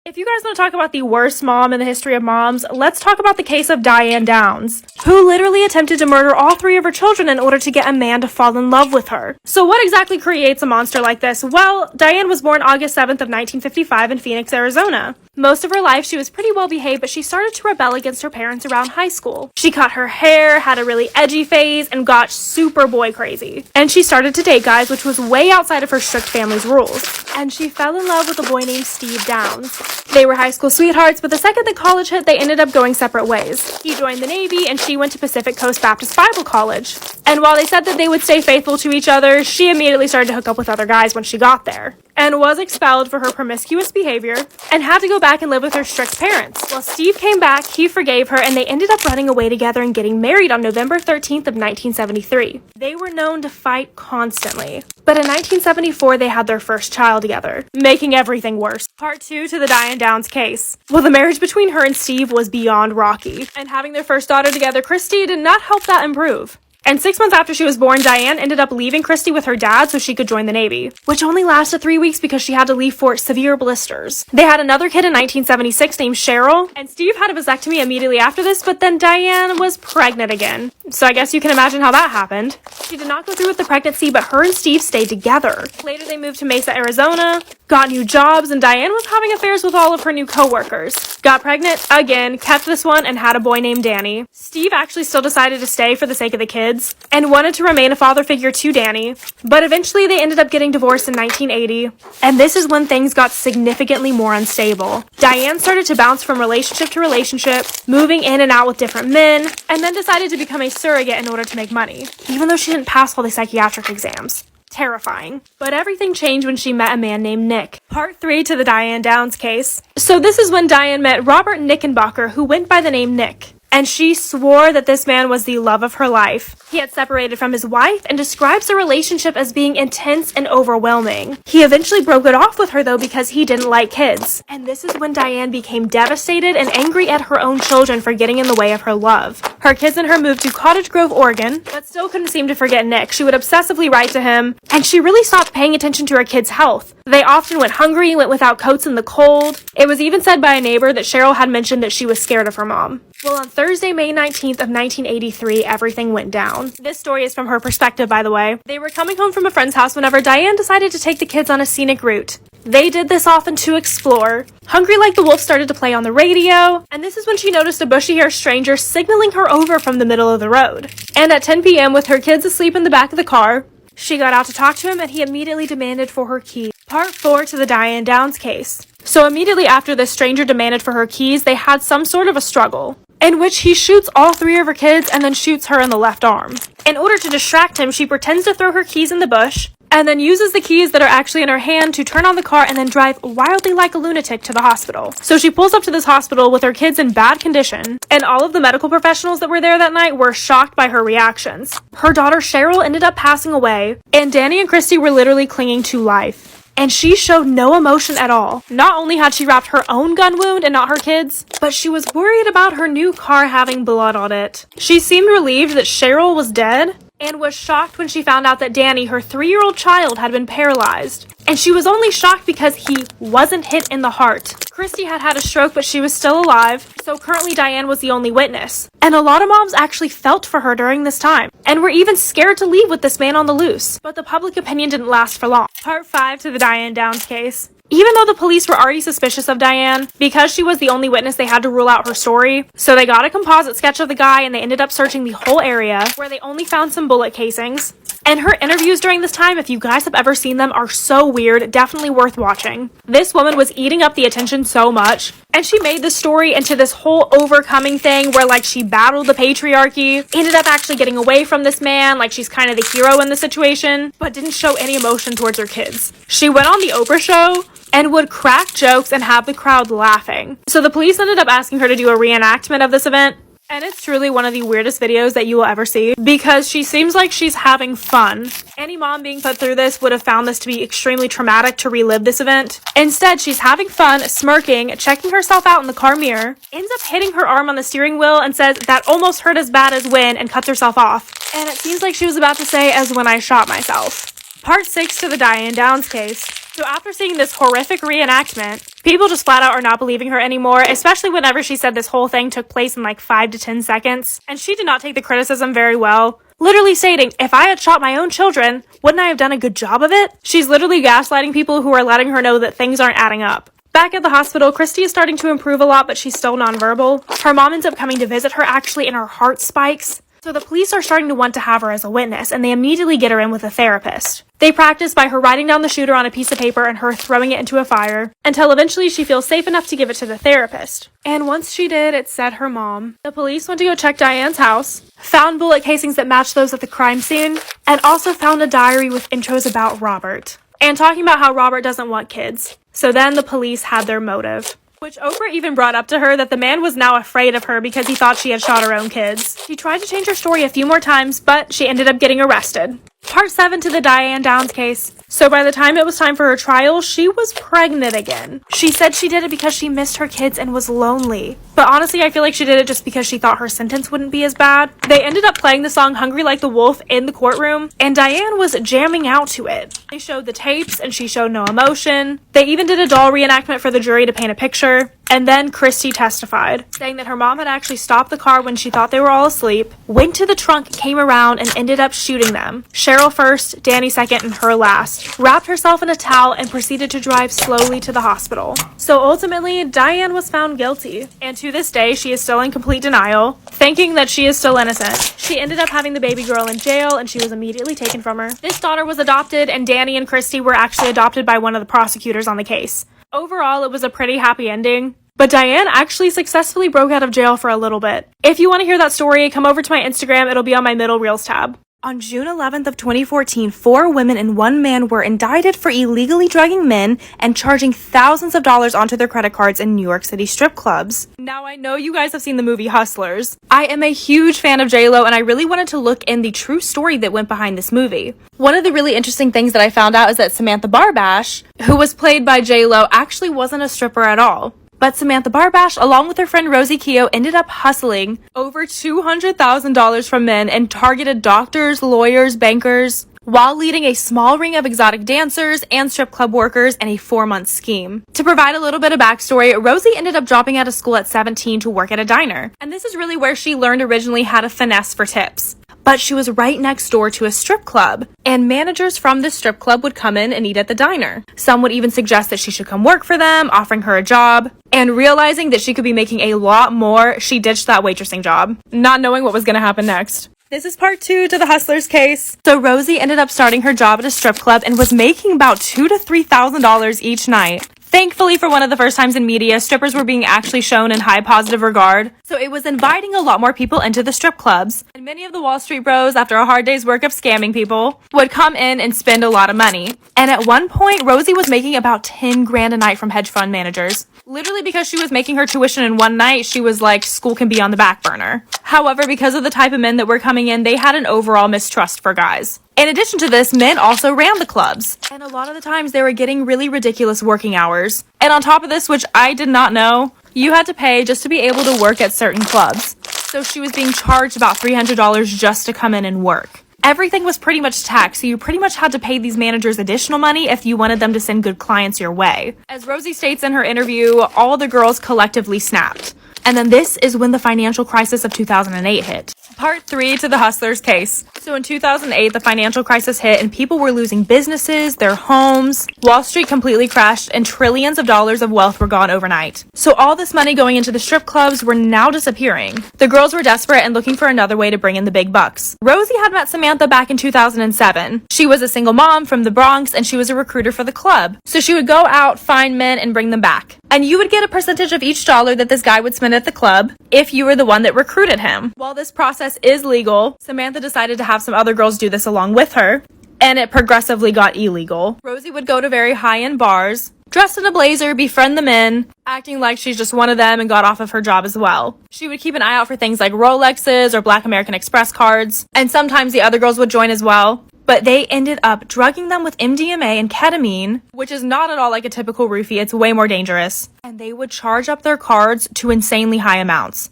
If you guys want to talk about the worst mom in the history of moms, let's talk about the case of Diane Downs, who literally attempted to murder all 3 of her children in order to get a man to fall in love with her. So what exactly creates a monster like this? Well, Diane was born August 7th of 1955 in Phoenix, Arizona. Most of her life, she was pretty well behaved, but she started to rebel against her parents around high school. She cut her hair, had a really edgy phase, and got super boy crazy. And she started to date guys, which was way outside of her strict family's rules. And she fell in love with a boy named Steve Downs. They were high school sweethearts, but the second that college hit, they ended up going separate ways. He joined the Navy, and she went to Pacific Coast Baptist Bible College. And while they said that they would stay faithful to each other, she immediately started to hook up with other guys when she got there, and was expelled for her promiscuous behavior, and had to go back and live with her strict parents. While Steve came back, he forgave her, and they ended up running away together and getting married on November 13th of 1973. They were known to fight constantly. But in 1974, they had their first child together, making everything worse. Part 2 to the Diane Downs case. Well, the marriage between her and Steve was beyond rocky, and having their first daughter together, Christy, did not help that improve. And 6 months after she was born, Diane ended up leaving Christy with her dad so she could join the Navy, which only lasted 3 weeks because she had to leave for severe blisters. They had another kid in 1976 named Cheryl, and Steve had a vasectomy immediately after this, but then Diane was pregnant again. So I guess you can imagine how that happened. She did not go through with the pregnancy, but her and Steve stayed together. Later, they moved to Mesa, Arizona, got new jobs, and Diane was having affairs with all of her new co-workers. Got pregnant again, kept this one, and had a boy named Danny. Steve actually still decided to stay for the sake of the kids, and wanted to remain a father figure to Danny, but eventually they ended up getting divorced in 1980, and this is when things got significantly more unstable. Diane started to bounce from relationship to relationship, moving in and out with different men, and then decided to become a surrogate in order to make money, even though she didn't pass all the psychiatric exams. Terrifying. But everything changed when she met a man named Nick. Part 3 to the Diane Downs case. So this is when Diane met Robert Nickenbacker, who went by the name Nick. And she swore that this man was the love of her life. He had separated from his wife and describes the relationship as being intense and overwhelming. He eventually broke it off with her though because he didn't like kids. And this is when Diane became devastated and angry at her own children for getting in the way of her love. Her kids and her moved to Cottage Grove, Oregon, but still couldn't seem to forget Nick. She would obsessively write to him, and she really stopped paying attention to her kids' health. They often went hungry, went without coats in the cold. It was even said by a neighbor that Cheryl had mentioned that she was scared of her mom. Well, on Thursday, May 19th of 1983, everything went down. This story is from her perspective, by the way. They were coming home from a friend's house whenever Diane decided to take the kids on a scenic route. They did this often to explore. Hungry Like the Wolf started to play on the radio, and this is when she noticed a bushy-haired stranger signaling her over from the middle of the road. And at 10 p.m., with her kids asleep in the back of the car, she got out to talk to him, and he immediately demanded for her keys. Part 4 to the Diane Downs case. So immediately after this stranger demanded for her keys, they had some sort of a struggle, in which he shoots all 3 of her kids and then shoots her in the left arm. In order to distract him, she pretends to throw her keys in the bush, and then uses the keys that are actually in her hand to turn on the car and then drive wildly like a lunatic to the hospital. So she pulls up to this hospital with her kids in bad condition, and all of the medical professionals that were there that night were shocked by her reactions. Her daughter Cheryl ended up passing away, and Danny and Christy were literally clinging to life. And she showed no emotion at all. Not only had she wrapped her own gun wound and not her kids', but she was worried about her new car having blood on it. She seemed relieved that Cheryl was dead, and was shocked when she found out that Danny, her 3-year-old child, had been paralyzed. And she was only shocked because he wasn't hit in the heart. Christy had had a stroke, but she was still alive, so currently Diane was the only witness. And a lot of moms actually felt for her during this time, and were even scared to leave with this man on the loose. But the public opinion didn't last for long. Part 5 to the Diane Downs case. Even though the police were already suspicious of Diane, because she was the only witness, they had to rule out her story. So they got a composite sketch of the guy, and they ended up searching the whole area, where they only found some bullet casings. And her interviews during this time, if you guys have ever seen them, are so weird, definitely worth watching. This woman was eating up the attention so much, and she made this story into this whole overcoming thing where like she battled the patriarchy, ended up actually getting away from this man, like she's kind of the hero in the situation, but didn't show any emotion towards her kids. She went on the Oprah show and would crack jokes and have the crowd laughing. So the police ended up asking her to do a reenactment of this event. And it's truly one of the weirdest videos that you will ever see, because she seems like she's having fun. Any mom being put through this would have found this to be extremely traumatic to relive this event. Instead, she's having fun, smirking, checking herself out in the car mirror, ends up hitting her arm on the steering wheel and says that almost hurt as bad as when, and cuts herself off. And it seems like she was about to say, as when I shot myself. Part 6 to the Diane Downs case. So after seeing this horrific reenactment, people just flat out are not believing her anymore, especially whenever she said this whole thing took place in like 5 to 10 seconds. And she did not take the criticism very well, literally stating, if I had shot my own children, wouldn't I have done a good job of it? She's literally gaslighting people who are letting her know that things aren't adding up. Back at the hospital, Christy is starting to improve a lot, but she's still nonverbal. Her mom ends up coming to visit her actually, and her heart spikes. So the police are starting to want to have her as a witness, and they immediately get her in with a therapist. They practice by her writing down the shooter on a piece of paper and her throwing it into a fire, until eventually she feels safe enough to give it to the therapist. And once she did, it said her mom. The police went to go check Diane's house, found bullet casings that matched those at the crime scene, and also found a diary with intros about Robert, and talking about how Robert doesn't want kids. So then the police had their motive. Which Oprah even brought up to her that the man was now afraid of her because he thought she had shot her own kids. She tried to change her story a few more times, but she ended up getting arrested. Part 7 to the Diane Downs case. So by the time it was time for her trial, she was pregnant again. She said she did it because she missed her kids and was lonely. But honestly, I feel like she did it just because she thought her sentence wouldn't be as bad. They ended up playing the song Hungry Like the Wolf in the courtroom, and Diane was jamming out to it. They showed the tapes, and she showed no emotion. They even did a doll reenactment for the jury to paint a picture. And then Christy testified, saying that her mom had actually stopped the car when she thought they were all asleep, went to the trunk, came around, and ended up shooting them. Cheryl first, Danny second, and her last. Wrapped herself in a towel and proceeded to drive slowly to the hospital. So ultimately, Diane was found guilty. And to this day, she is still in complete denial, thinking that she is still innocent. She ended up having the baby girl in jail, and she was immediately taken from her. This daughter was adopted, and Danny and Christy were actually adopted by one of the prosecutors on the case. Overall, it was a pretty happy ending. But Diane actually successfully broke out of jail for a little bit. If you want to hear that story, come over to my Instagram. It'll be on my middle reels tab. On June 11th of 2014, 4 women and 1 man were indicted for illegally drugging men and charging thousands of dollars onto their credit cards in New York City strip clubs. Now, I know you guys have seen the movie Hustlers. I am a huge fan of J-Lo, and I really wanted to look in the true story that went behind this movie. One of the really interesting things that I found out is that Samantha Barbash, who was played by J-Lo, actually wasn't a stripper at all. But Samantha Barbash, along with her friend Rosie Keough, ended up hustling over $200,000 from men and targeted doctors, lawyers, bankers, while leading a small ring of exotic dancers and strip club workers in a 4-month scheme. To provide a little bit of backstory, Rosie ended up dropping out of school at 17 to work at a diner. And this is really where she learned originally how to finesse for tips. But she was right next door to a strip club, and managers from this strip club would come in and eat at the diner. Some would even suggest that she should come work for them, offering her a job. And realizing that she could be making a lot more, she ditched that waitressing job, not knowing what was going to happen next. This is part 2 to the Hustlers case. So Rosie ended up starting her job at a strip club and was making about $2,000 to $3,000 each night. Thankfully, for one of the first times in media, strippers were being actually shown in high positive regard, so it was inviting a lot more people into the strip clubs. And many of the Wall Street bros, after a hard day's work of scamming people, would come in and spend a lot of money. And at one point, Rosie was making about 10 grand a night from hedge fund managers. Literally because she was making her tuition in one night, she was like, school can be on the back burner. However, because of the type of men that were coming in, they had an overall mistrust for guys. In addition to this, men also ran the clubs. And a lot of the times they were getting really ridiculous working hours. And on top of this, which I did not know, you had to pay just to be able to work at certain clubs. So she was being charged about $300 just to come in and work. Everything was pretty much taxed, so you pretty much had to pay these managers additional money if you wanted them to send good clients your way. As Rosie states in her interview, all the girls collectively snapped. And then this is when the financial crisis of 2008 hit. Part 3 to the Hustlers case. So in 2008, the financial crisis hit and people were losing businesses, their homes. Wall Street completely crashed and trillions of dollars of wealth were gone overnight. So all this money going into the strip clubs were now disappearing. The girls were desperate and looking for another way to bring in the big bucks. Rosie had met Samantha back in 2007. She was a single mom from the Bronx and she was a recruiter for the club. So she would go out, find men, and bring them back. And you would get a percentage of each dollar that this guy would spend at the club if you were the one that recruited him. While this process is legal, Samantha decided to have some other girls do this along with her, and it progressively got illegal. Rosie would go to very high-end bars, dressed in a blazer, befriend the men, acting like she's just one of them and got off of her job as well. She would keep an eye out for things like Rolexes or Black American Express cards, and sometimes the other girls would join as well. But they ended up drugging them with MDMA and ketamine, which is not at all like a typical roofie. It's way more dangerous. And they would charge up their cards to insanely high amounts.